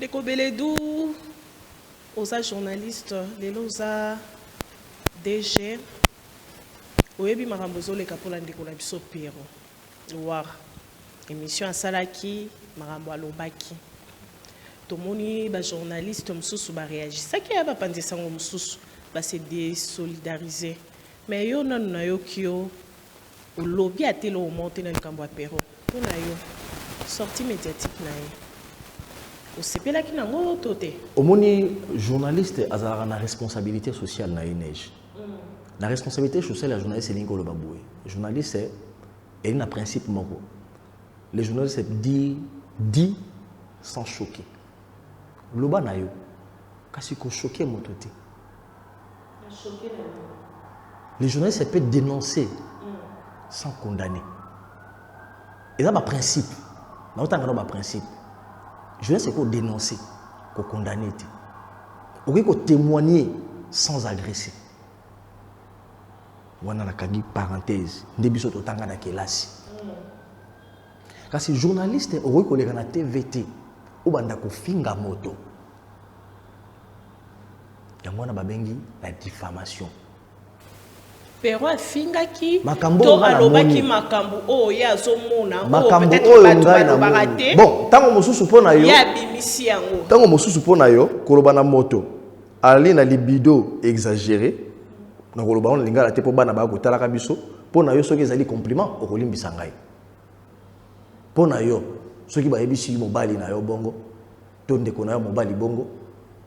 Ndeko Beledou, oza journaliste, lelo oza DG, oyebi makambo zoleka pola ndeko na biso Pero. Loire, émission à Salaki, makambo alobaki. Tomoni ba journaliste mususu ba réagir. Ça qui a ba pandisa ngo mususu ba se désolidariser. Mais yo nanu na yo kio o lobby a telo monter na likambo ya Pero. Yo na yo sortie médiatique na ye. O sepela ki nango tote. Omoni journaliste azala na responsabilité sociale na neige. La responsabilité sociale la journaliste c'est l'ingolo baboué. Journaliste c'est un principe moko. Les journalistes c'est dit sans choquer. Loba na yo kasi ko choquer mototé. Les journalistes peuvent dénoncer sans condamner. Et ça, c'est un principe. Dans un principe, les journalistes peuvent dénoncer, condamner. Ils peuvent témoigner sans agresser. On a une parenthèse. Ndebiso to tanga na kelasi. Kasi journaliste ils peuvent na TVT ou banda ko finga moto. Yango na babengi la diffamation. Pero afingaki makambo to alobaki makambo oya azomona peut-être bato barate bon tango mosusu pona yo ya bimisi yango tango mosusu pona yo koloba na moto ali na libido exagéré na koloba on lingala te po bana ba kotala ka biso pona yo soki ezali compliment okolimbisa ngai pona yo soki ba yebisi mobali na yo bongo to ndeko na yo mobali bongo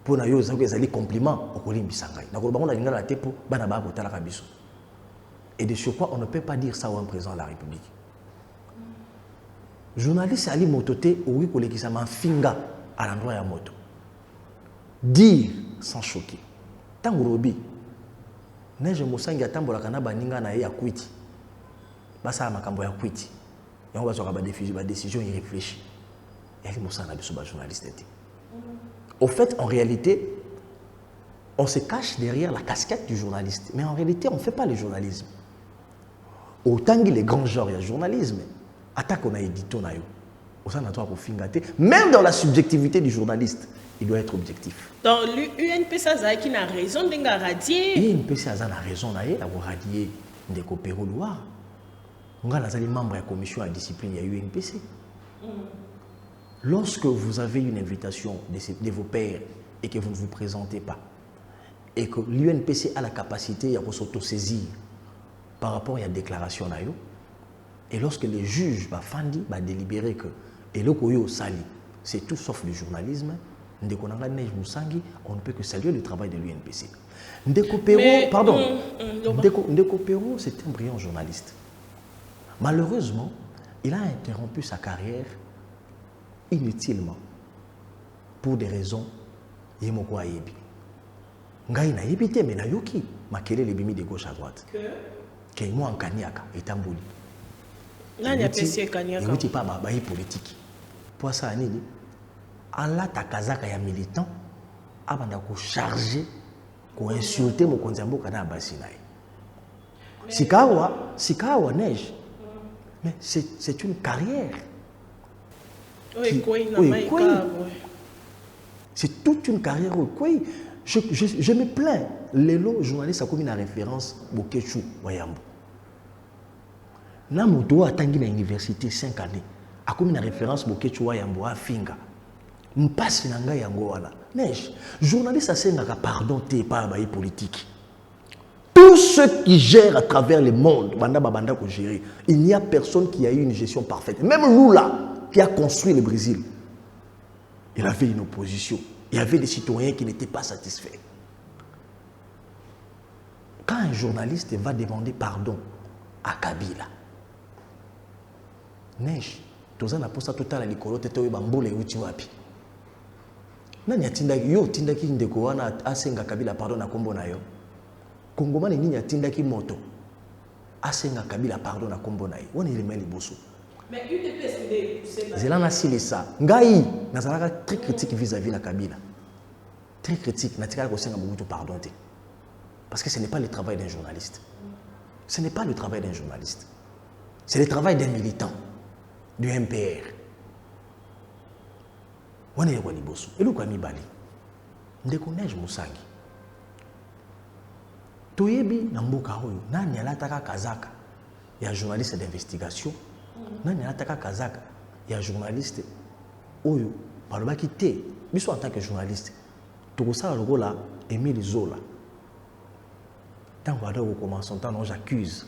pona yo soki ezali compliment okolimbisa ngai na koloba on lingala te po bana ba kotala ka biso. Et de surcroît, on ne peut pas dire ça au président de la République. Journaliste Ali Mototé, oui, qui s'est finga à l'endroit de la moto. Dire sans choquer. Tant que Robi, neige mosangi atambola kana baninga na ya kwiti. Basa makambo ya kwiti. Yango bazo ka ba décision irréfléchie. Ali Mosana biso ba journaliste. Au fait, en réalité, on se cache derrière la casquette du journaliste. Mais en réalité, on ne fait pas le journalisme. Autant que les grands genres, il y a journalisme. Attaque on a édité, on a eu. Même dans la subjectivité du journaliste, il doit être objectif. Dans l'UNPC, qui n'a raison de radier. L'UNPC a raison de radier des coopéraux Loire. On a les membres de la commission à discipline, il y a UNPC. Lorsque vous avez une invitation de vos pairs et que vous ne vous présentez pas, et que l'UNPC a la capacité de s'autosaisir par rapport à la déclaration, et lorsque les juges va délibérer que et le koyo sali, c'est tout sauf le journalisme, on ne peut que saluer le travail de l'UNPC. Ndeko Pero, pardon, Ndeko Pero, c'est un brillant journaliste. Malheureusement, il a interrompu sa carrière inutilement pour des raisons yemoko ayebi. Ngai na yebite mais na yoki makele le bimi de gauche à droite. Que moi en Kanyaka etambuli. Nani apesi Kanyaka? Yewiti pa ba politique. Pour ça anini ala takazaka ya militant abanda ko charger ko insulter mokonzi mboka na basi naye. Sikawa neige. Mais c'est une carrière. C'est toute une carrière. Je me plains. Lelo journaliste a commis la référence Bokechu Wayambo. Namuto a tangi na université 5 années. A commis la référence Bokechu Wayambo a finga. M'passe nanga yango wana. Neige. Journaliste a senga pardon te pas baï politique. Tous ceux qui gèrent à travers le monde, banda ko gérer. Il n'y a personne qui a eu une gestion parfaite. Même Lula qui a construit le Brésil. Il avait une opposition. Il y avait des citoyens qui n'étaient pas satisfaits. Quand un journaliste va demander pardon à Kabila, neige, tous en aposta total à l'école, tu es bambole ou tu wapi. Nani atindaki yo tindaki ndeko wana asenga Kabila pardon na kombo na yo. Kongomani nini atindaki moto asenga Kabila pardon na kombo na yo. Woni limeli boso. Mais UDPS c'est Zelana Silesa. Ngai, nazalaka très critique vis-à-vis de Kabila. Très critique. Natikala kosenga Mobutu pardon. Parce que ce n'est pas le travail d'un journaliste. Ce n'est pas le travail d'un journaliste. C'est le travail d'un militant, du MPR. wana ya liboso eloko ya mibali ndeko Neige Musangi toyebi na mboka oyo nani alataka kazaka ya journaliste d'investigation nani alataka kazaka ya journaliste oyo balobaki te biso en tant que journaliste tokosala lokola Émile Zola tango adoko commence tant non j'accuse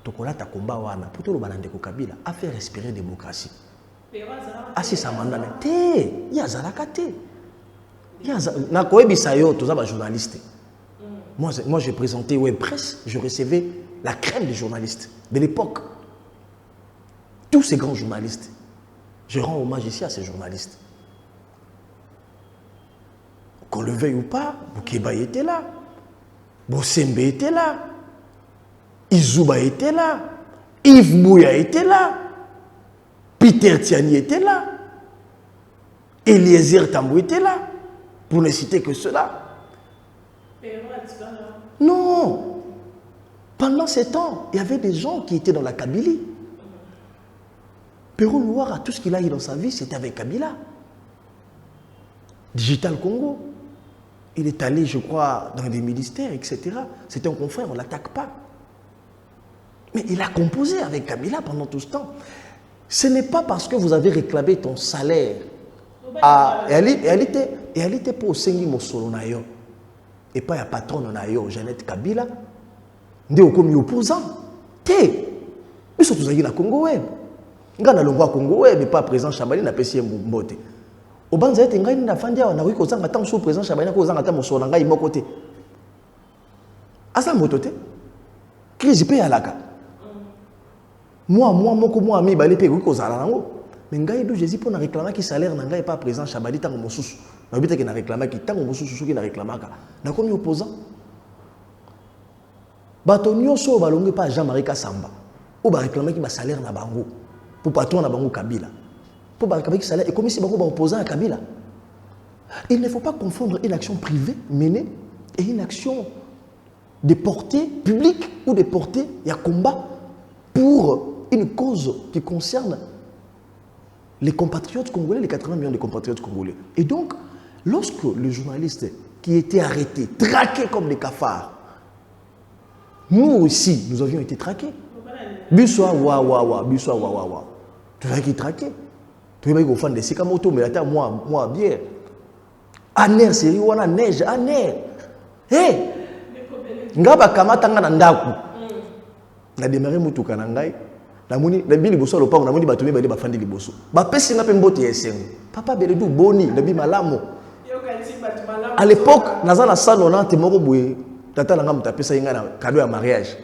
tokolata combat wana pour toloba na ndeko Kabila a fait respirer démocratie asi samandana te ya zalaka te ya na koyebisa yo toza ba journaliste. Moi j'ai présenté Web Presse, je recevais la crème des journalistes de l'époque. Tous ces grands journalistes. Je rends hommage ici à ces journalistes. Qu'on le veuille ou pas, Boukeba était là, Bossembe était là, Izouba était là, Yves Mouya était là, Peter Tiani était là, Eliezer Tambou était là, pour ne citer que cela. Non. Pendant ces temps, il y avait des gens qui étaient dans la Kabylie. Perrault Noir, tout ce qu'il a eu dans sa vie, c'était avec Kabila. Digital Congo. Il est allé, je crois, dans des ministères, etc. C'était un confrère, on ne l'attaque pas. Mais il a composé avec Kabila pendant tout ce temps. Ce n'est pas parce que vous avez réclamé ton salaire. Et elle était pour Sengi Mosolo Nayo. Et pas la patronne Nayo, Jeannette Kabila. Nde okomi opposant. Té. Mais surtout ça na Congo Web. Ngana longwa Congo Web mais pas président Chabani na pesi mbote. Obanza ete ngai na fandia na wiko zanga tant sous président Chabani ko zanga ta mosolo ngai moko te. Asa moto te. Crise pe alaka. Moi mi bali pe wiko zala nango. Mais ngai do Jésus pour na réclamer qui salaire na ngai pas président Chabani tant mosusu. Na bita ki na réclamer ki tant mosusu ki na réclamaka. Na komi opposant. Bato nyonso balongi pa Jean-Marie Kasamba. Ou ba réclamer ki ba salaire na bango. Pour patron na bango Kabila. Pour ba réclamer ki salaire et comme si bango ba opposant à Kabila. Il ne faut pas confondre une action privée menée et une action de portée publique ou de portée et à combat pour une cause qui concerne les compatriotes congolais, les 80 millions de compatriotes congolais. Et donc, lorsque le journaliste qui était arrêté, traqué comme des cafards, nous aussi, nous avions été traqués. Biswa wa. Tu vas qui traqué. Tu vas qui fan de Sikamoto, mais attends, moi, bien. Aner, c'est Riwana, neige, aner. Hé! Ngaba kamatanga na ndaku. Na démarré mutuka na ngai. Na moni na bili boso lopango na moni batumi bali bafandi liboso. Ba pesi nga pe mbote yesengo. Papa Beledou boni na bi malamo. À l'époque, naza na 190 moko boye. Tata na nga mutapesa inga na cadeau ya mariage.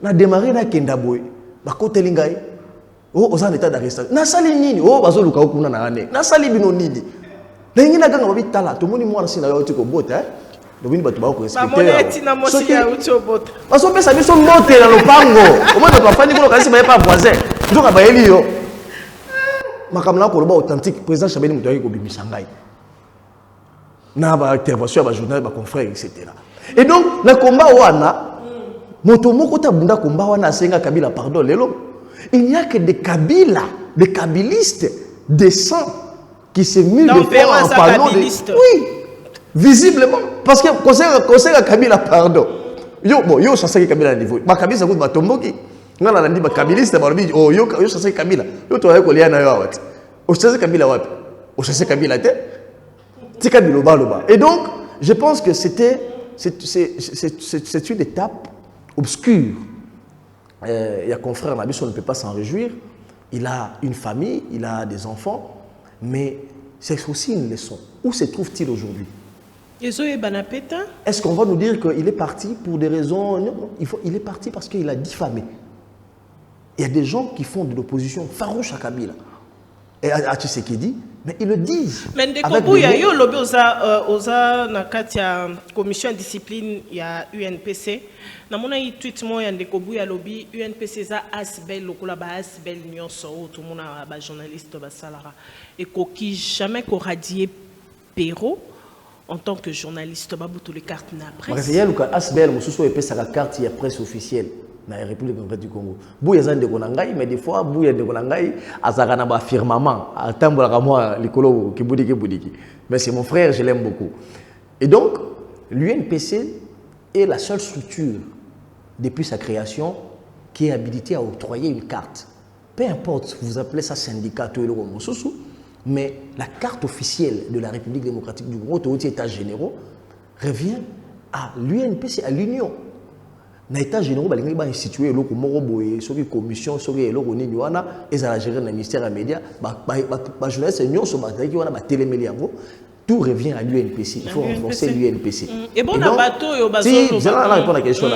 Na démarré na kenda boye. Ba koteli ngai. Oh, oza en état d'arrestation. Na sali nini? Oh, bazo luka okuna na ane. Na sali bino nini? Na ngina ganga babi tala. To moni mwana sina yo tiko bote, hein? Dobini batu ba ko respecter. Ba moneti na mosi ya uto bote. Baso pesa biso mbote na lopango. Au moins ba fandi ko kasi ba pas voisin. Ndoka ba eli yo. Makamla ko loba authentique président Chabani muto yaki ko bimisa ngai. Na ba intervention ba journal ba confrère etc. Et donc na combat wana moto moko ta bunda combat wana senga Kabila pardon lelo. Il n'y a que des Kabila, des kabilistes décents qui se muent de fois en parlant de... Oui, visiblement. Parce que conseil à Kabila, pardon. Yo chassé Kabila à niveau. Ma Kabila, ça coûte ma tomboki. Non, on a dit ma kabiliste, yo chassé Kabila. Yo tu as collé à Nayo. Au chassé Kabila, ouais. Au chassé Kabila, c'est Kabila, loba. Et donc, je pense que c'est une étape obscure. Il y a confrère Nabiso, on ne peut pas s'en réjouir. Il a une famille, il a des enfants, mais c'est aussi une leçon. Où se trouve-t-il aujourd'hui? Est-ce qu'on va nous dire qu'il est parti pour des raisons... Non, il est parti parce qu'il a diffamé. Il y a des gens qui font de l'opposition farouche à Kabila. Et à Tshisekedi, mais ils le disent. Mais il y a eu lobby la commission de discipline, il y a UNPC. Namona yi tweet mo ya ndekobu ya lobby UNPC za asbel lokola ba asbel nyonso tout mona ba journaliste ba salara et qui jamais ko radier Perrault en tant que journaliste ba butu les cartes na presse. Parce que y a le asbel mususu epesa la carte ya presse officielle. la République démocratique du Congo. Bouya zande konangai, mais des fois bouya de konangai, azakana ba firmament, atambola moi likolo kibudiki. Mais c'est mon frère, je l'aime beaucoup. Et donc l'UNPC est la seule structure depuis sa création qui est habilitée à octroyer une carte. Peu importe, vous appelez ça syndicat ou le mais la carte officielle de la République démocratique du Congo, aux États généraux, revient à l'UNPC, à l'Union. Dans l'État général, il y a institué une commission, ils ont géré le ministère des médias, les journalistes, tout revient à l'UNPC. Il faut renforcer l'UNPC. Et bon, on a si vous allez répondre à la question,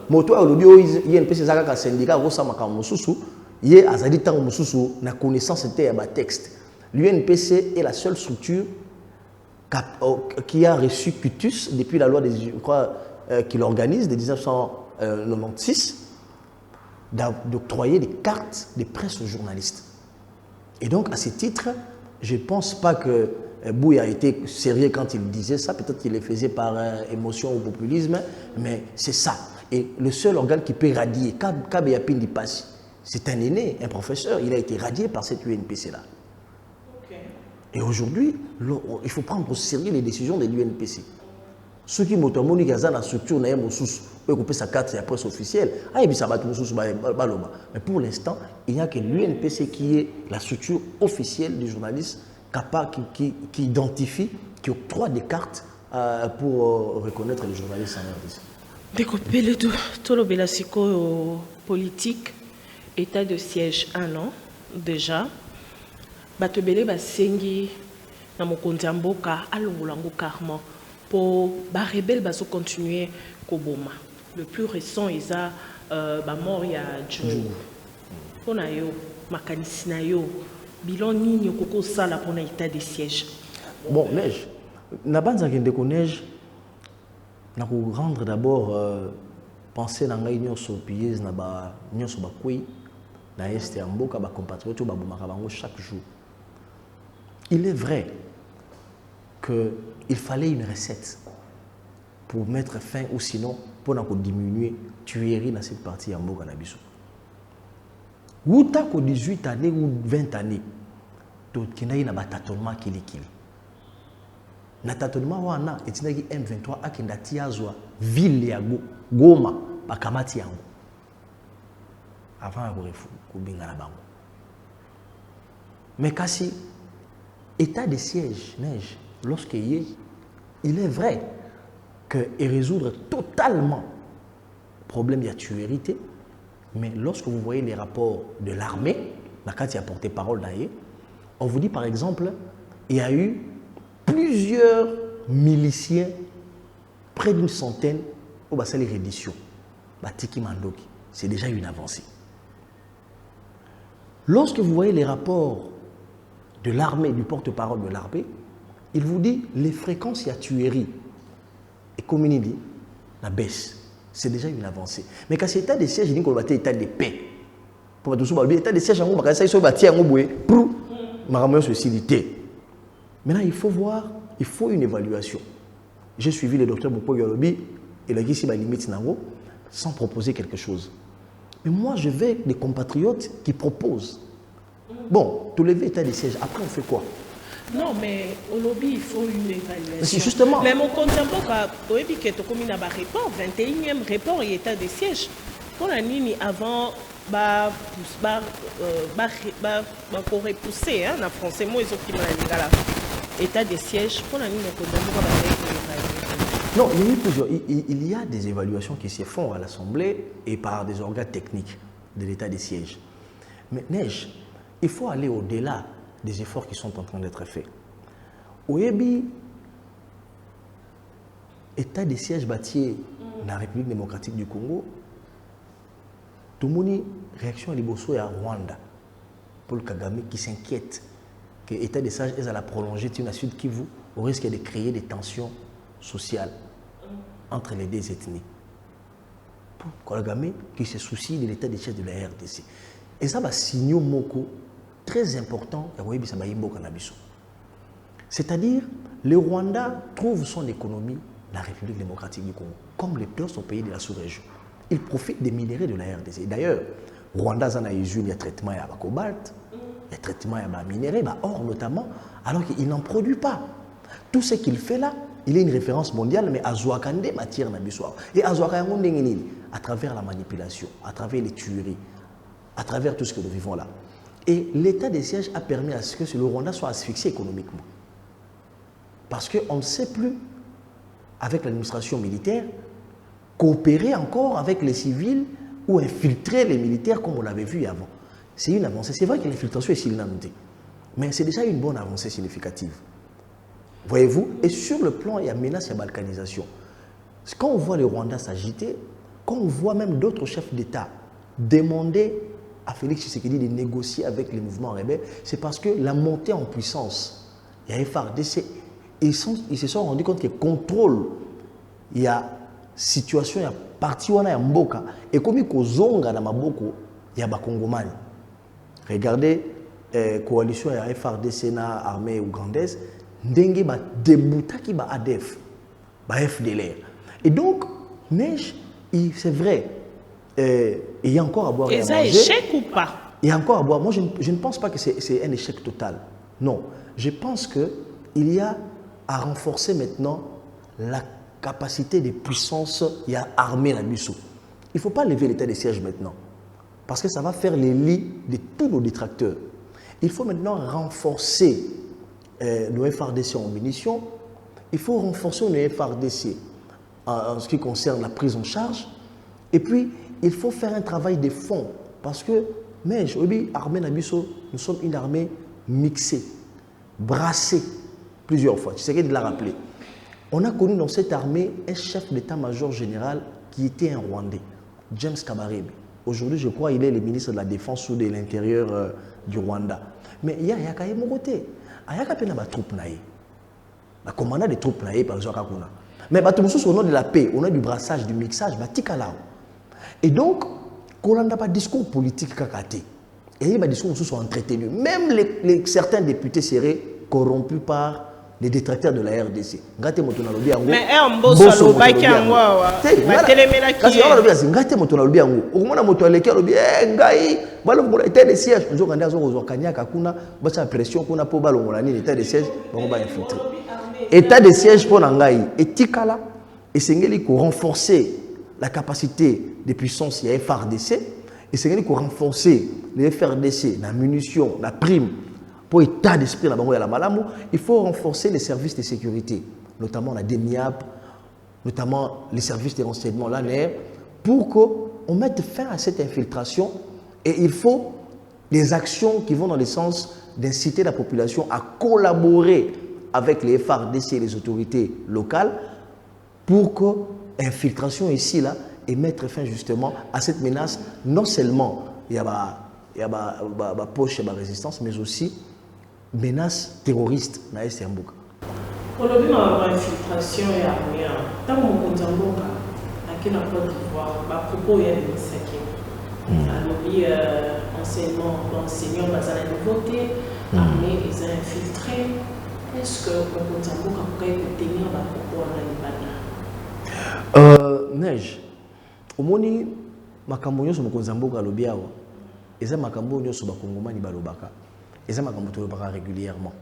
l'UNPC, c'est un syndicat, il y a la connaissance de texte. L'UNPC est la seule structure qui a reçu Cutus depuis la loi qui l'organise de 1996 d'octroyer des cartes de presse aux journalistes. Et donc, à ce titre, je ne pense pas que Bouya a été sérieux quand il disait ça. Peut-être qu'il le faisait par émotion ou populisme, mais c'est ça. Et le seul organe qui peut radier, Kabeyapindi Passi, c'est un aîné, un professeur, il a été radié par cette UNPC-là. Et aujourd'hui, il faut prendre au sérieux les décisions de l'UNPC. Ceux qui m'ont dit que la structure n'a pas sa carte de la presse officielle. Mais pour l'instant, il n'y a que l'UNPC qui est la structure officielle du journaliste qui identifie, qui octroie des cartes pour reconnaître les journalistes en RDC. Découpé tout le Bélassico politique, état de siège 1 an déjà. Batebele basengi na mokonzi mboka alongolango carrément pour ba rebelle baso continuer koboma. Le plus récent est ba mort ya Djou. Pona yo makanisi na yo bilan nini okoko sala pona état de siège. Bon, neige. Na banza kende ko neige na ko rendre d'abord penser na ngai nyonso pièce na ba nyonso ba kwi na est ya mboka ba compatriotes ba bomaka bango chaque jour. Il est vrai qu'il fallait une recette pour mettre fin ou sinon pour diminuer la tuerie dans cette partie en Mboka Nabiso. Ou tant que 18 années ou 20 années, il y a un tâtonnement qui est kili. Le tâtonnement wana est M23 a kendati azwa ville ya Goma bakamati yango. Avant ya kubinga na bango. Mais kasi état de siège, neige, lorsqu'il est, il est vrai que résoudre totalement le problème de la tuerie, mais lorsque vous voyez les rapports de l'armée, la carte a porté parole d'ailleurs, on vous dit par exemple, il y a eu plusieurs miliciens, près d'une centaine, au bassin les redditions, Batiki Mandoki, c'est déjà une avancée. Lorsque vous voyez les rapports de l'armée, du porte-parole de l'armée, il vous dit les fréquences y a tuerie. Et comme il dit, la baisse. C'est déjà une avancée. Mais quand c'est état de siège, il dit qu'on va état de paix. Pour tout ça, état de siège, on va ça, il faut bâtir un boué. Maintenant, il faut voir, il faut une évaluation. J'ai suivi le docteur Mopo Yolobi et il a dit si ma limite nango sans proposer quelque chose. Mais moi, je vais des compatriotes qui proposent. Bon, tout lever état de siège, après on fait quoi? Non, mais au lobby, il faut une évaluation. C'est justement. Mais mon contemporain, au lobby, qui est comme un rapport, 21e rapport et état de siège. Pour la ligne avant, pour repousser, hein, en français, moi, ils ont qui m'ont état de siège. Pour la ligne, mon contemporain, non, il y a des évaluations qui se font à l'Assemblée et par des organes techniques de l'état de siège. Mais neige, il faut aller au-delà des efforts qui sont en train d'être faits. Au Ebi, état de siège bâti dans la République démocratique du Congo, tout le monde réaction à l'Ibosso et à Rwanda, Paul Kagame qui s'inquiète que l'état de siège est à la prolonger d'une Sud Kivu au risque de créer des tensions sociales entre les deux ethnies. Paul Kagame qui se soucie de l'état de siège de la RDC. Et ça va signer moko très important. C'est-à-dire, le Rwanda trouve son économie dans la République démocratique du Congo, comme les d'autres pays de la sous-région. ils profitent des minéraux de la RDC. D'ailleurs, Rwanda a un traitement de cobalt, il y a traitement de minéraux, or notamment, alors qu'il n'en produit pas. Tout ce qu'il fait là, il est une référence mondiale, mais à Zouakande matière na biswa. Et à Zouakande, à travers la manipulation, à travers les tueries, à travers tout ce que nous vivons là. Et l'état des sièges a permis à ce que le Rwanda soit asphyxié économiquement. Parce qu'on ne sait plus, avec l'administration militaire, coopérer encore avec les civils ou infiltrer les militaires comme on l'avait vu avant. C'est une avancée. C'est vrai que l'infiltration est silencieux, mais c'est déjà une bonne avancée significative. Voyez-vous? Et sur le plan, il y a menace, il y a balkanisation. Quand on voit le Rwanda s'agiter, quand on voit même d'autres chefs d'État demander à Félix Tshisekedi de négocier avec les mouvements rebelles, c'est parce que la montée en puissance, il y a FARDC, ils se sont rendus compte que contrôle, il y a situation, il y a parti, il y a mboka, et comme il y a zonga dans maboko, il y a bakongomani. Regardez, coalition, il y a FARDC, armée ougandaise, ndenge ba débuta qui ba ADF, ba FDLR. Et donc, neige, c'est vrai, il y a encore à boire et à manger. Échec ou pas? Il y a encore à boire. Moi, je ne pense pas que c'est un échec total. Non. Je pense qu'il y a à renforcer maintenant la capacité de puissance il y a armée la Bissou. Il ne faut pas lever l'état des sièges maintenant. Parce que ça va faire les lits de tous nos détracteurs. Il faut maintenant renforcer nos FARDC en munitions. Il faut renforcer nos FARDC en ce qui concerne la prise en charge. Et puis, il faut faire un travail de fond. Parce que, mais l'armée Nabiso, nous sommes une armée mixée, brassée plusieurs fois. Tu sais de la rappeler. On a connu dans cette armée un chef d'état-major général qui était un Rwandais, James Kabarebe. Aujourd'hui, je crois qu'il est le ministre de la Défense ou de l'Intérieur du Rwanda. Mais il y a quand même un côté. Il y a quand même des troupes. Le commandant des troupes, par exemple, mais au nom de la paix, au nom du brassage, du mixage, et donc, quand on n'a pas de discours politique, et il y a des discours qui sont entretenus. Même certains députés seraient corrompus par les détracteurs de la RDC. Mais un beau solo, qui a un téléméla qui est. État de siège pour Nangaï. Et Tikala, et c'est pour renforcer la capacité de puissance il y a FARDC, et c'est pour renforcer les FRDC, la munition, la prime, pour l'état d'esprit, il faut renforcer les services de sécurité, notamment la DEMIAP, notamment les services de renseignement, l'ANR, pour qu'on mette fin à cette infiltration. Et il faut des actions qui vont dans le sens d'inciter la population à collaborer avec les FARDC et les autorités locales pour que l'infiltration ici, là, et mettre fin justement à cette menace. Non seulement il y a la poche et la résistance, mais aussi menace terroriste dans l'Est Mboka. Aujourd'hui, dans l'infiltration et l'armée, tant qu'on compte en Mboka, à la Côte d'Ivoire, à propos, il y a des massacres. Alors, enseignants, dans la nouveauté, l'armée, ils ont infiltré. Est-ce que le compte en Mboka pourrait tenir à propos à la Neige. Au moni makambo nyonso mokonzi mboka alobi awa eza makambo nyonso bakongomani balobaka eza makambo tolobaka régulièrement.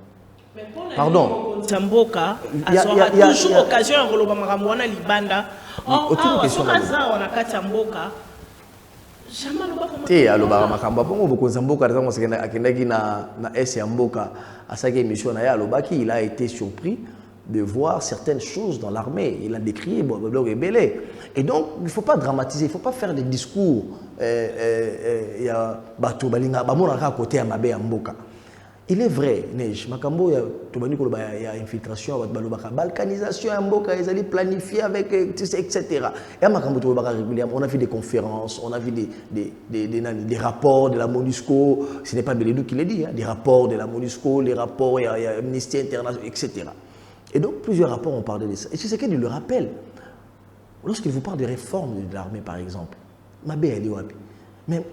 Pardon. Tamboka azora toujours occasion ya koloba makambo wana libanda. On a katamboka. Jamais loba comme te alobaka makambo bongo mokonzi mboka azango sekenda akendaki na S ya mboka asaki émission na ya alobaki il a été surpris de voir certaines choses dans l'armée. Il a décrié le rebelle. Et donc, il ne faut pas dramatiser, il ne faut pas faire des discours. Il y a il est vrai, Neige, Makambo, il y a infiltration, balkanisation, ils allaient planifier avec, etc. Et régulièrement, on a vu des conférences, on a vu des rapports de la MONUSCO, ce n'est pas Beledou qui le dit, hein, des rapports de la MONUSCO, les rapports, il y a Amnesty International, etc. Et donc, plusieurs rapports ont parlé de ça. Et c'est ce qu'il le rappelle. Lorsqu'il vous parle de réforme de l'armée, par exemple, Mabé, elle est où? Mais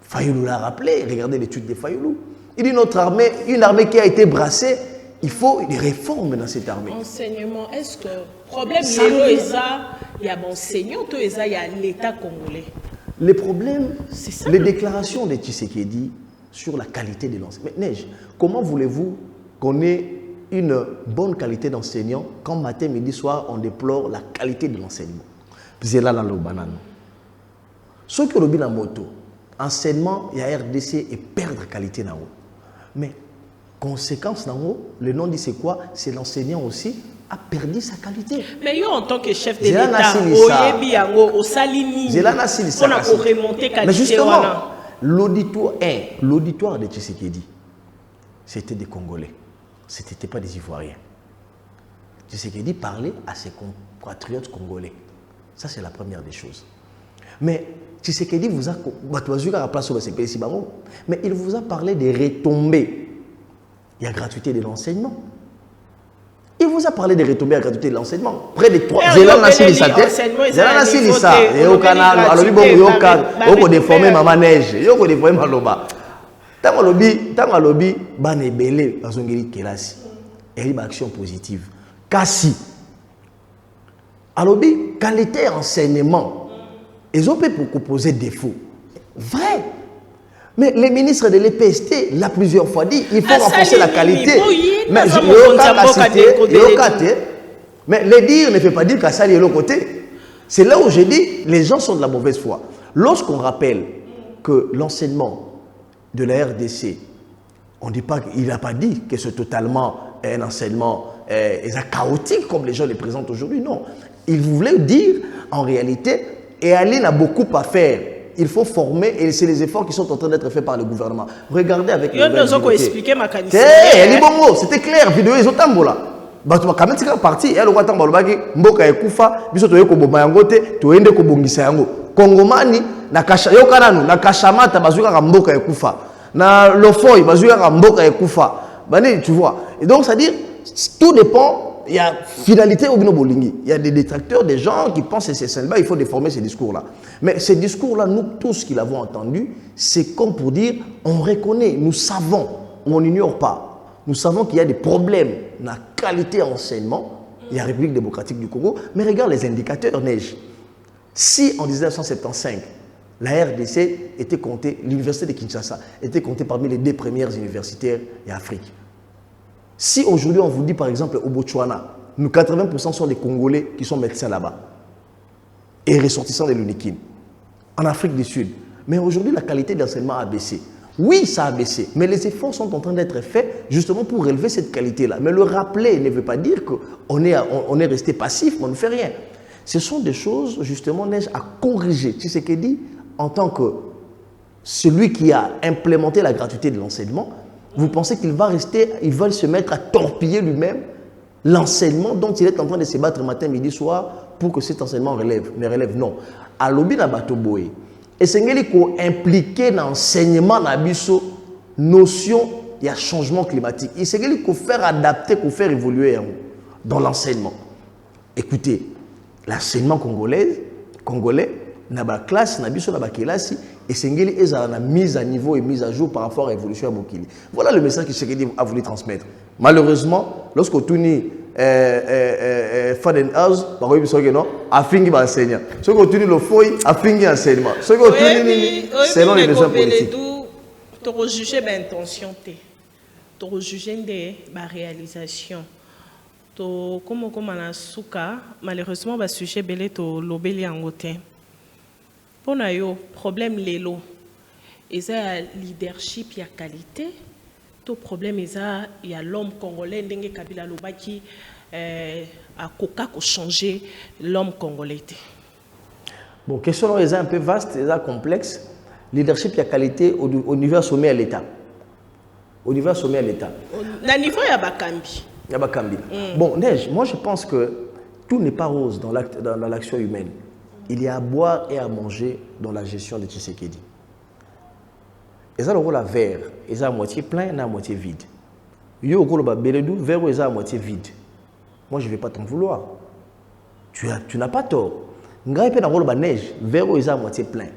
Fayoulou l'a rappelé, regardez l'étude de Fayoulou. Il dit notre armée, une armée qui a été brassée, Il faut des réformes dans cette armée. Enseignement, est-ce que problème Ça il veut y a bon enseignant, il y a l'État congolais. Les problèmes, C'est ça. les déclarations de Tshisekedi sur la qualité de l'enseignement. Mais Neige, comment voulez-vous qu'on ait une bonne qualité d'enseignant quand matin, midi, soir, on déplore la qualité de l'enseignement? C'est là le banane. Ce que le moto, enseignement, il y a RDC et perdre qualité dans haut. Mais conséquence dans haut, le nom dit c'est quoi? C'est l'enseignant aussi a perdu sa qualité. Mais yo en tant que chef de l'État, oyebi yango osalini. On a pour remonter qualité. Mais justement, l'auditoire de Tshisekedi, c'était des Congolais. Ce n'était pas des Ivoiriens. Tshisekedi parlait à ses compatriotes congolais. Ça, c'est la première des choses. Mais Tshisekedi vous a... Mais il vous a parlé des retombées. Il y a gratuité de l'enseignement. Il vous a parlé des retombées à gratuité de l'enseignement. Près de 3... Zélan Nassilissa. Zélan Nassilissa. Et au canal, alors lui, il faut déformer ma manège. Il faut déformer ma loba. Tant que lobby, ban est belé, parce qu'on dit kelasi. Et il y a une action positive. Kassi. Alors, qualité enseignement, ils ont pu proposer défaut. Vrai. Mais les ministres de l'EPST l'ont plusieurs fois dit il faut renforcer la qualité. Mais mais le dire ne fait pas dire qu'à ça, il est de l'autre côté. C'est là où j'ai dit les gens sont de la mauvaise foi. Lorsqu'on rappelle que l'enseignement de la RDC, on dit pas, il n'a pas dit que c'est totalement un enseignement chaotique comme les gens le présentent aujourd'hui. Non. Il voulait dire, en réalité, et Aline a beaucoup à faire. Il faut former et c'est les efforts qui sont en train d'être faits par le gouvernement. Regardez avec les expliquer ma qualité. C'était clair, vidéo ils ont tambola. Quand même c'est parti, elle a tambola baki mboka ekufa, biso toye ko boma yango te, toende ko bongisa yango. Kongomani na kasha yo kananu na kashamata bazuka ka mboka ekufa. Na lofoy bazuka ka mboka ekufa. Bani tu vois. Et donc ça veut dire tout dépend. Il y a finalité au bino bolingi. Il y a des détracteurs, des gens qui pensent que c'est celle-là, il faut déformer ces discours-là. Mais ces discours-là, nous tous qui l'avons entendu, c'est comme pour dire, on reconnaît, nous savons, on n'ignore pas. Nous savons qu'il y a des problèmes dans la qualité enseignement. Il y a la République démocratique du Congo, mais regarde les indicateurs, Neige. Si en 1975, la RDC était comptée, l'université de Kinshasa était comptée parmi les 2 premières universitaires d'Afrique. Si aujourd'hui on vous dit par exemple au Botswana, nous 80% sont des Congolais qui sont médecins là-bas et ressortissants de l'UNIKIN, en Afrique du Sud. Mais aujourd'hui la qualité de l'enseignement a baissé. Oui, ça a baissé, mais les efforts sont en train d'être faits justement pour relever cette qualité-là. Mais le rappeler ne veut pas dire qu'on est resté passif, on ne fait rien. Ce sont des choses justement à corriger. Tu sais ce qu'il dit en tant que celui qui a implémenté la gratuité de l'enseignement. Vous pensez qu'il va rester, il va se mettre à torpiller lui-même l'enseignement dont il est en train de se battre matin, midi, soir pour que cet enseignement ne relève? Non. À l'obi na batoboé. Et c'est qu'il faut impliquer dans l'enseignement na biso notion il y a changement climatique. Et c'est qu'il faut faire adapter, pour faire évoluer dans l'enseignement. Écoutez, l'enseignement congolais, na ba classe, na biso na ba kelasi, et Sengeli est à la mise à niveau et mise à jour par rapport à l'évolution à Bokili. Voilà le message que Tshisekedi a voulu transmettre. Malheureusement, lorsqu'on tourne Fadenhouse, par exemple, non, a fini d'enseigner. Ce qu'on tourne le foyer, a fini d'enseignement. Ce qu'on tourne, selon les besoins politiques. Tu rejuges l'intention, tu rejuges la réalisation. Comme on a souka, malheureusement, le sujet belé to lobeli angote. Pour nous, problème lélo, il y a leadership, il y a qualité. Tout problème, il y a l'homme congolais, Ndenge Kabila Lobaki, a coca pour changer l'homme congolais. Bon, question est un peu vaste, est complexe. Leadership, il y a qualité au niveau sommet à l'État. Au niveau sommet à l'État. Au niveau, il y a Bakambi. Il y a Bakambi. Bon, Neige, moi je pense que tout n'est pas rose dans l'action humaine. Il y a à boire et à manger dans la gestion de Tshisekedi. Et ça, le rôle à verre, ils à moitié plein et à moitié vide. Yo, le beledou, verre, ils à moitié vide. Moi, je ne vais pas t'en vouloir. Tu n'as pas tort. Ngai pe na rôle neige, verre, ils à moitié plein.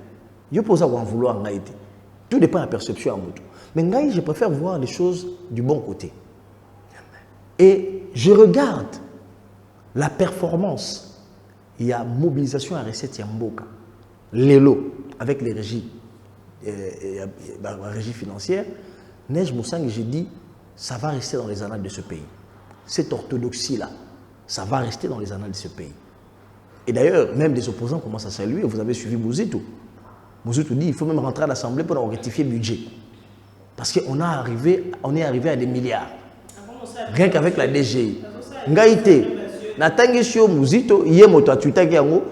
Yo, pour ça, en vouloir, ngai. Tout dépend de la perception à moto. Mais ngai, je préfère voir les choses du bon côté. Et je regarde la performance. Il y a mobilisation à recette Yamboka. L'élo, avec les régies, la régie financière. Neige Moussang, j'ai dit, ça va rester dans les annales de ce pays. Cette orthodoxie-là, ça va rester dans les annales de ce pays. Et d'ailleurs, même des opposants commencent à saluer. Vous avez suivi Mouzito. Mouzito dit, il faut même rentrer à l'Assemblée pour rectifier le budget. Parce qu'on est arrivé à des milliards. Rien qu'avec la DGI. Ngaïté, Natangisio Mouzito, Yemoto Atutakiango,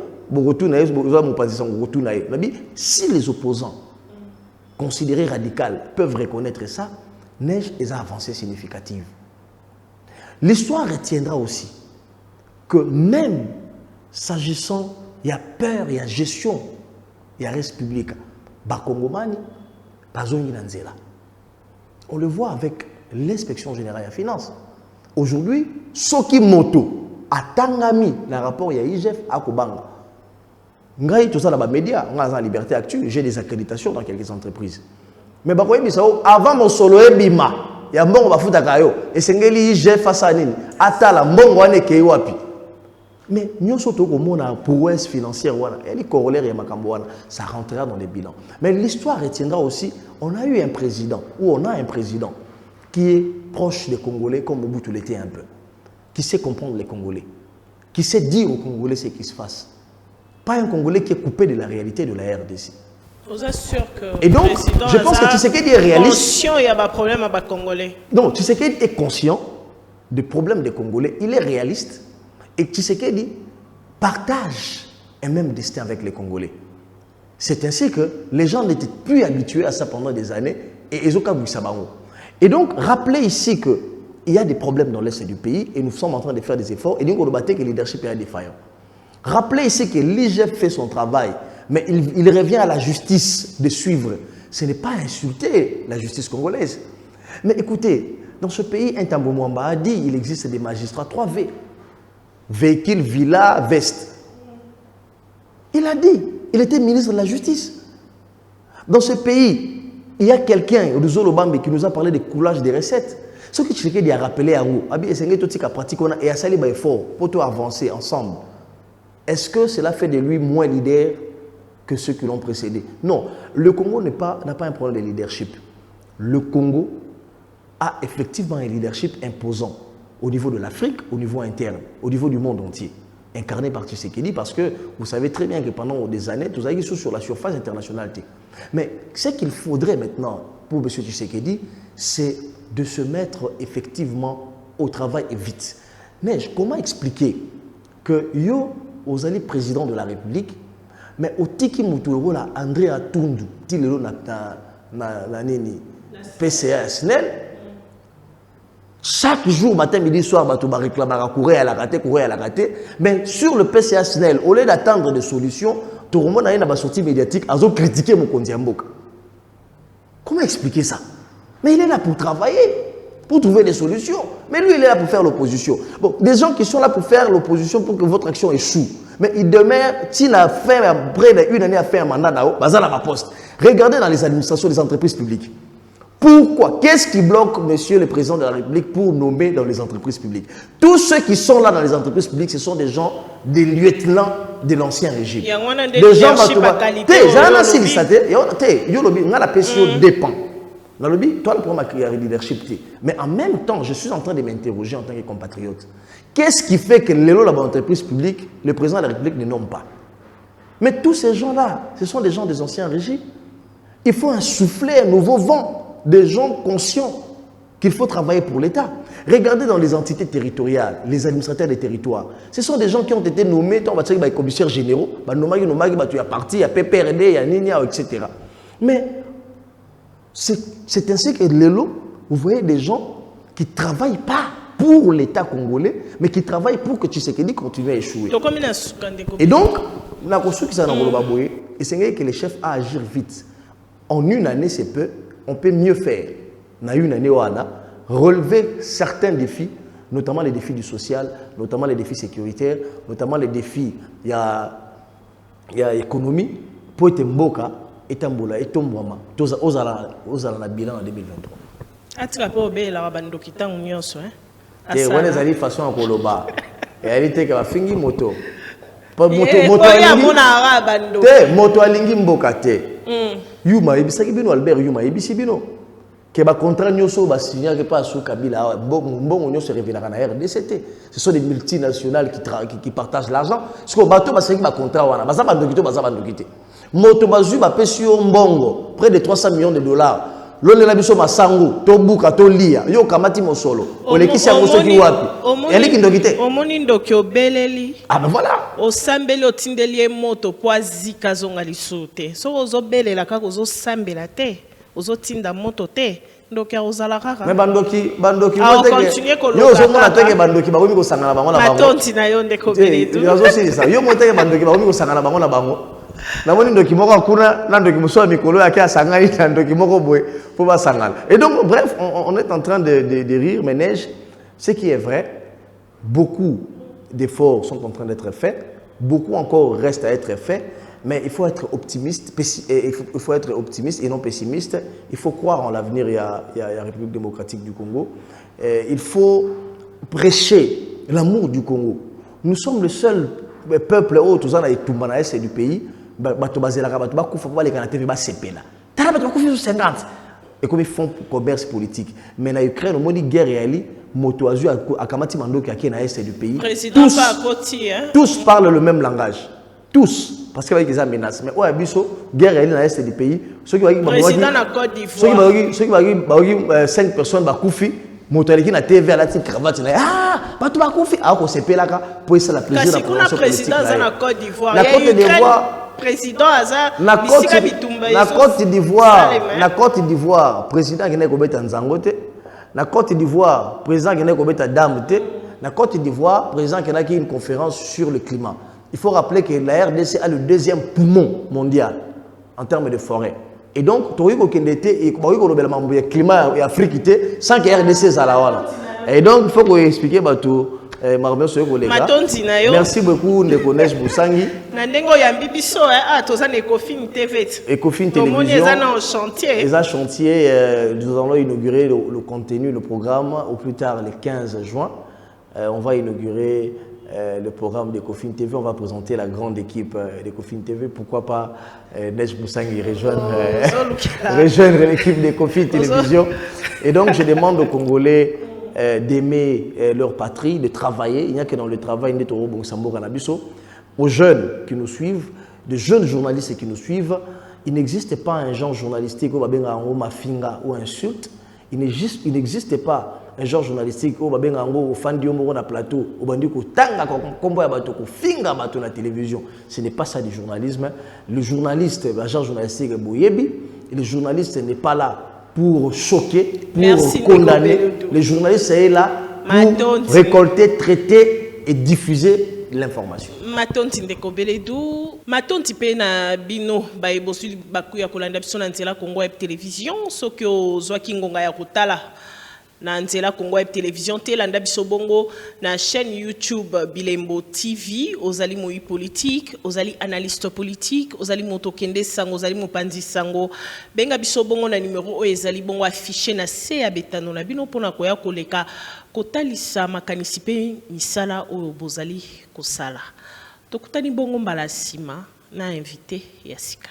si les opposants considérés radicaux peuvent reconnaître ça, neige est avancée significative. L'histoire retiendra aussi que même s'agissant, il y a peur, il y a gestion, il y a reste public. Bakongomani, Bazongi Nanzela. On le voit avec l'inspection générale des finances. Aujourd'hui, Soki Moto a tangami le rapport IGF à Kobanga. Tout ça dans les médias, on a la liberté actuelle, j'ai des accréditations dans quelques entreprises. Mais avant mon solo bima, il y a un bon bafouta kayo et c'est ngeli IGF face à nini. Atala mbongo ane keyo wapi. Mais nous sommes au la prouesse financière, ça rentrera dans les bilans. Mais l'histoire retiendra aussi, on a eu un président, ou on a un président qui est proche des Congolais, comme Mobutu l'était un peu, qui sait comprendre les Congolais, qui sait dire aux Congolais ce qui se passe. Pas un Congolais qui est coupé de la réalité de la RDC. Vous êtes sûr que et donc, je pense que Tshisekedi est réaliste. Conscient, il y a un problème avec les Congolais. Donc, Tshisekedi est conscient du problème des Congolais, il est réaliste. Et Tshisekedi partage un même destin avec les Congolais. C'est ainsi que les gens n'étaient plus habitués à ça pendant des années. Et donc, rappelez ici qu'il y a des problèmes dans l'Est du pays et nous sommes en train de faire des efforts. Et donc, on doit que le leadership est défaillant. Rappelez ici que l'IGF fait son travail, mais il revient à la justice de suivre. Ce n'est pas insulter la justice congolaise. Mais écoutez, dans ce pays, Ntambo Mwamba a dit qu'il existe des magistrats 3V. Véhicule, villa, veste. Il a dit, il était ministre de la Justice. Dans ce pays, il y a quelqu'un, Ruzolo Bambi, qui nous a parlé de coulage des recettes. Ce que Tshisekedi a rappelé à vous, et à Sali effort pour avancer ensemble. Est-ce que cela fait de lui moins leader que ceux qui l'ont précédé? Non, le Congo n'a pas un problème de leadership. Le Congo a effectivement un leadership imposant. Au niveau de l'Afrique, au niveau interne, au niveau du monde entier, incarné par Tshisekedi, parce que vous savez très bien que pendant des années, tout ça est sur la surface internationale. Mais ce qu'il faudrait maintenant pour M. Tshisekedi, c'est de se mettre effectivement au travail et vite. Mais comment expliquer que yo, aux alliés président de la République, mais au Tiki Moutouro, André Atundu, Tilelo na PCA SNEL, chaque jour, matin, midi, soir, on va réclamer, courir à la raté. Mais sur le PCA SNEL, au lieu d'attendre des solutions, tout le monde a une sortie médiatique, a critiqué mon Kondiamboka. Comment expliquer ça? Mais il est là pour travailler, pour trouver des solutions. Mais lui, il est là pour faire l'opposition. Bon, des gens qui sont là pour faire l'opposition pour que votre action échoue. Mais il demeure, s'il a fait près d'une année à faire un mandat là-haut, bazar à ma poste. Regardez dans les administrations des entreprises publiques. Pourquoi? Qu'est-ce qui bloque, monsieur le président de la République, pour nommer dans les entreprises publiques? Tous ceux qui sont là dans les entreprises publiques, ce sont des gens, des lieutenants de l'ancien régime. Des gens qui ont qualité. Dépend. Toi, le problème est le leadership. Mais en même temps, je suis en train de m'interroger en tant que compatriote. Qu'est-ce qui fait que les entreprises publiques, le président de la République ne nomme pas? Mais tous ces gens-là, ce sont des gens des anciens régimes. Il faut insuffler un nouveau vent. Des gens conscients qu'il faut travailler pour l'État. Regardez dans les entités territoriales, les administrateurs des territoires. Ce sont des gens qui ont été nommés, les commissaires généraux, il y a parti, il y a PPRD, il y a Ninia, etc. Mais c'est ainsi que l'élo, vous voyez des gens qui ne travaillent pas pour l'État congolais, mais qui travaillent pour que Tshisekedi continue à échouer. Et donc, c'est que les chefs à agir vite. En une année, c'est peu. On peut mieux faire. Dans une année, relever certains défis, notamment les défis du social, notamment les défis sécuritaires, notamment les défis, il y a économie, pour être mboka, et tambola, et tombouama, aux la bilan en 2023. te wana ezali façon ya koloba eyali te ke bafingi moto moto alingi mboka te Yuma ebisaki bino Albert Yuma ebisi bino que ba contrat nyoso ba signer que pas sous Kabila bon nyoso revenir na RDC. Ce sont des multinationales qui partagent l'argent. Ce que bateau ba signer ba contrat wana ba za ba ndokité moto bazui ba pesi yo mbongo près de 300 millions de dollars. Lole la biso masangu to buka to lia yo kamati mosolo olekisi yango soki wapi eliki ndokité omoni ndoki obeleli ah ben voilà osambeli otindeli moto po azika zonga lisute so ozobelela kaka ozosambela te ozotinda moto te ndoki ozala kaka mais bandoki yo ozomona teke bandoki bakomi kosangana bango na bango matonti na yo ndeko beletu yozosilisa yo moteke bandoki bakomi kosangana bango na bango namoni ndoki moko kuna na ndoki moso ya mikolo yake asangani na ndoki moko boye po basangana. Et donc bref on est en train de rire mais neige ce qui est vrai beaucoup d'efforts sont en train d'être faits beaucoup encore reste à être fait mais il faut être optimiste il faut être optimiste et non pessimiste. Il faut croire en l'avenir. Il y a la République démocratique du Congo. Il faut prêcher l'amour du Congo. Nous sommes le seul peuple où tous en c'est du pays. Et comme ils font commerce politique. Mais en Ukraine, on dit guerre réelle. Motoazu à Kamati Mando qui est dans l'est du pays. Tous parlent le même langage. Tous. Parce qu'il y a des menaces. Mais ouais, guerre réelle dans l'est du pays. Ceux qui ont 5 personnes qui koufi. Motoazu qui na TV à la petite cravate. Ah, pas tout koufi. Ah, on s'est payé là pour essayer la plaisir de la président en Côte d'Ivoire. La Côte d'Ivoire. Président Aza, la Côte d'Ivoire, président qui n'est pas Tanzangote, la Côte d'Ivoire, président qui n'est pas Damte, la Côte d'Ivoire, président qui a une conférence sur le climat. Il faut rappeler que la RDC a le deuxième poumon mondial en termes de forêt. Et donc, tu as le climat et Afrique sans que la RDC soit là. Et donc, il faut qu'on explique tout. Merci beaucoup Ndekonesh Boussangi. Ecofin Télévision. Les chantier, nous allons inaugurer le contenu, le programme au plus tard le 15 juin. On va inaugurer le programme d'Ecofin TV. On va présenter la grande équipe d'Ecofin TV. Pourquoi pas Nesh Boussangi rejoindre l'équipe d'Ecofin Télévision. Et donc je demande aux Congolais d'aimer leur patrie, de travailler. Il n'y a que dans le travail, aux jeunes qui nous suivent, de jeunes journalistes qui nous suivent, il n'existe pas un genre journalistique où mafinga ou insulte. Il n'existe pas un genre journalistique où na plateau, na télévision. Ce n'est pas ça du journalisme. Le journaliste, le genre journalistique, le journaliste n'est pas là pour choquer, pour condamner. Le journaliste est là pour récolter, traiter et diffuser l'information. Matonti ndeko beledu, matonti pe na bino ba ebosu bakuya kolanda biso na nzela Congo Web Télévision, soki ozwaki ngonga ya kotala na nzela Congo Web Télévision te landa biso bongo na chaîne YouTube Bilembo TV, ozali moi politique, ozali analyste politique, ozali moto kende sango, ozali mopanzi sango, benga biso bongo na numéro o ezali bongo affiché na se ya betano na bino pona koya koleka kotalisa makanisi pe misala oyo bozali kosala. Tokutani bongo mbala sima na invité ya sika.